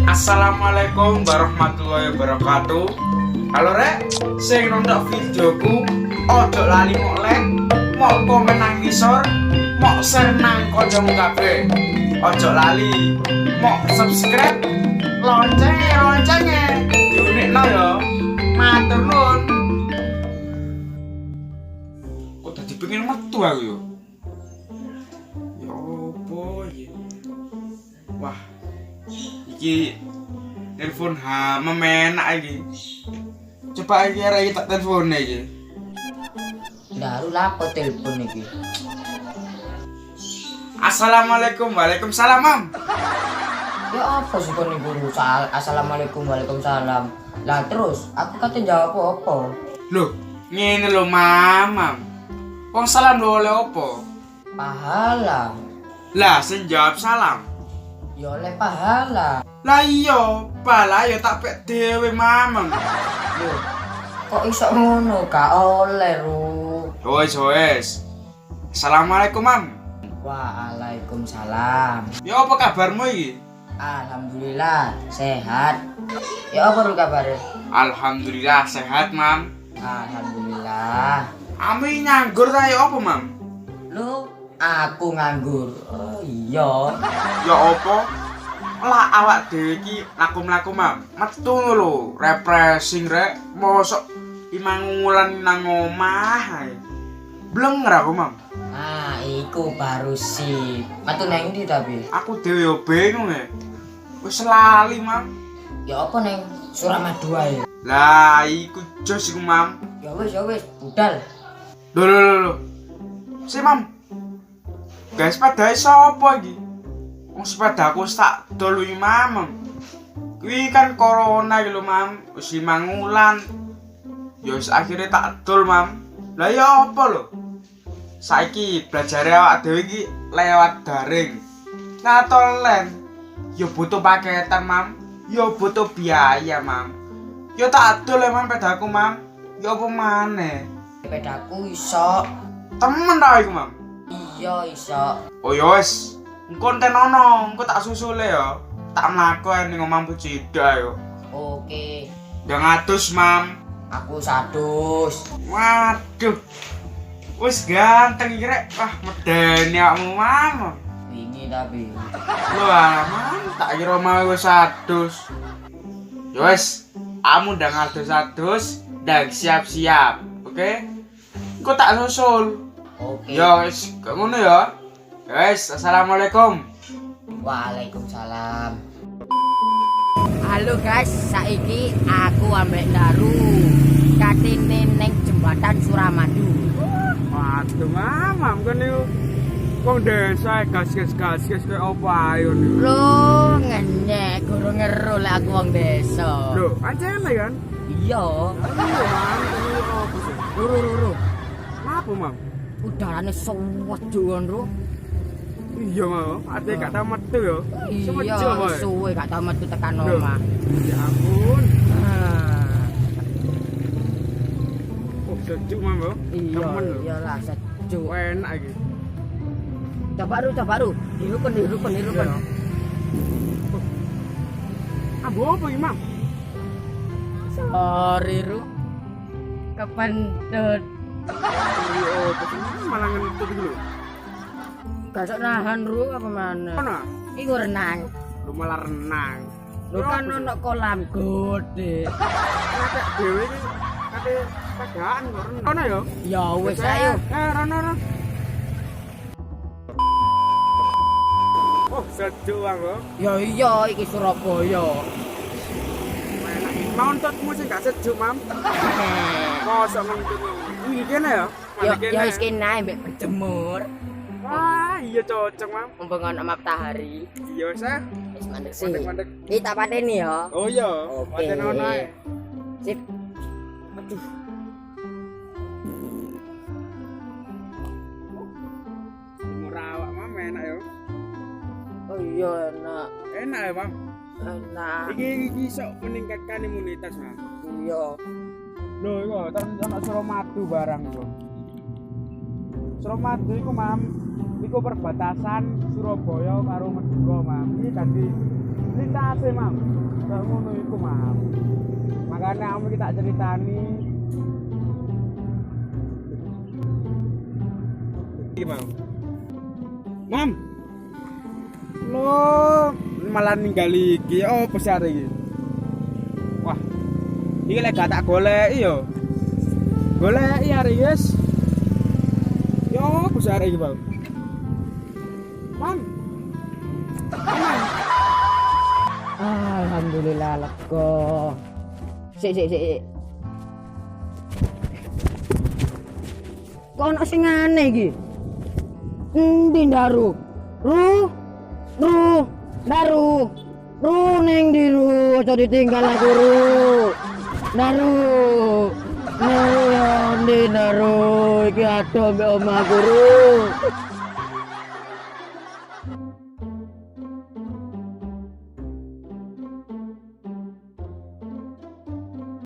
Assalamualaikum warahmatullahi wabarakatuh. Halo rek, sing nonton videoku ojo lali mok like, mok komen nang ngisor, mok share nang kancamu kabeh. Ojo lali mok subscribe, loncenge diunikno ya. Matur nuwun. Kok dadi pengen metu aku yo. Ya opo iki? Wah, iki telepon memenak iki. Coba iki arek tak telepon iki. Lah lu lapo telepon iki? Assalamualaikum. Waalaikumsalam, Mam. Ya apa sih kon guru? Assalamualaikum waalaikumsalam. Lah terus aku kate jawab apa? Loh, ngene lho, Mam. Wong salam lho oleh opo? Pahala. Lah, sing jawab salam. Ya oleh pahala. Lah iya, pala ya tak pek dhewe, Mam. Loh, kok iso ngono gak oleh, Ru? Wes. Assalamualaikum, Mam. Waalaikumsalam. Ya apa kabarmu iki? Alhamdulillah sehat. Ya apa Ru kabare? Alhamdulillah sehat, Mam. Alhamdulillah. Ami nganggur ta ya apa, Mam? Lu aku nganggur. Oh iya. Ya apa? Lah awak dhewe iki laku-laku, Mam. Metu lho, refreshing rek. Mosok imangulan nang omah ae. Blenger aku, Mam. Ah, iku baru sih. Metu nang ndi tapi? Aku dhewe yo bingung ya. Wis lali, Mam. Ya apa neng Suramadu ae. Lah iku jos iku, Mam. Ya wis, budal. Lho. Si, Mam. Guys, sepeda sapa iki? Wong sepedaku tak dol iki, Mam. Kuwi kan corona iki lho, Mam. Wis 5 wulan. Ya wis akhire tak dol, Mam. Lah ya apa lho? Saiki belajar awak dhewe iki lewat daring. Nah, tolen. Ya butuh paketan, Mam. Ya butuh biaya, Mam. Ya tak dol ya, Mam, pedaku, Mam. Ya apa maneh? Sepedaku iso. Temen ta iku, Mam? Iya iso. Oh ya wis. Engko enten ono, engko tak susule ya. Tak mlaku ning omah Pucida yo. Oke. Ndang atus, Mam. Aku sadus. Waduh. Wis ganteng iki rek. Wah, medeni awakmu, Mam. Wingi tapi. Lho, Mam, tak kira mau wis adus. Ya wis, kamu ndang adus-adus, ndang siap-siap. Oke? Engko tak susul. Oke. Ya wis, kok ngono ya. Ya wis, assalamualaikum. Waalaikumsalam. Halo guys, saiki aku ambek Daru. Katene neng jembatan Suramadu. Waduh, Mam, kan niku wong desa gas koyo apa ae niku. Lho, ngenyek guru ngeru lek aku wong desa. Lho, pancen kan? Iya. Iya, Mam, ini apa sih? Ru. Apa, Mam? Udarane suwet juon, Ru. Iya, Mam, ate gak tau metu ya. Iya, suwe gak tau metu tekan Loh. omah. Ya ampun. Ah, Oh, sejuk, Mam, yo. iya, Temen lho. iyalah sejuk. Enak iki. Coba Ru. Dirukun. Iya. Ambo apa iki, Mam? Sorry, Ru. Kependut. Iya, apa sih? Malah ngentut iki lho. Gak sok nahan, Ru, apa mana? Ono? Iku renang. Lu malah renang. Lu kan ono kolam gede. Kakek dhewe iki kate padaan kok renang. Ono ya? Ya wis ayo. Rono. Oh, sejuk aku. Ya iya iki Surabaya. Enak. Nuntutmu sing gak sejuk, Mam. Mosok nuntut. Iki kene ya? Ya wis kene ae mbek berjemur. Wah, iya cocok, Mam. Mumpung ono matahari. Iya wis ah. Wis mandek sih. Mandek-mandek. Iki tak pateni ya. Oh iya. Oke. Paten ono ae. Sip. Aduh. Murah awak, Mam, enak ya. Oh iya enak. Enak ya, Mam. Enak. Iki iso meningkatkan imunitas, Mam. Iya. Lho, iku terus ono Suramadu barang iku. Suramadu iku, Mam, Iku perbatasan Surabaya karo Madura, Mam. Iki ganti lintase, Mam. Kaya ngono iku, Mam. Makanya kamu kita ceritani. Iki, Mam. Mam. Lo malah ninggal iki. Oh, besar iki. Wah. Iki lek gak tak goleki yo. Goleki hari, guys. Yo, besar iki, Bang. Mam. Alhamdulillah lega. Sik. Kok ono sing aneh iki? Endi Daru? Daru ning ndi Ru? Aja ditinggal aku Ru. Daru. Ndi Daru? Iki ado mbek omahku Ru.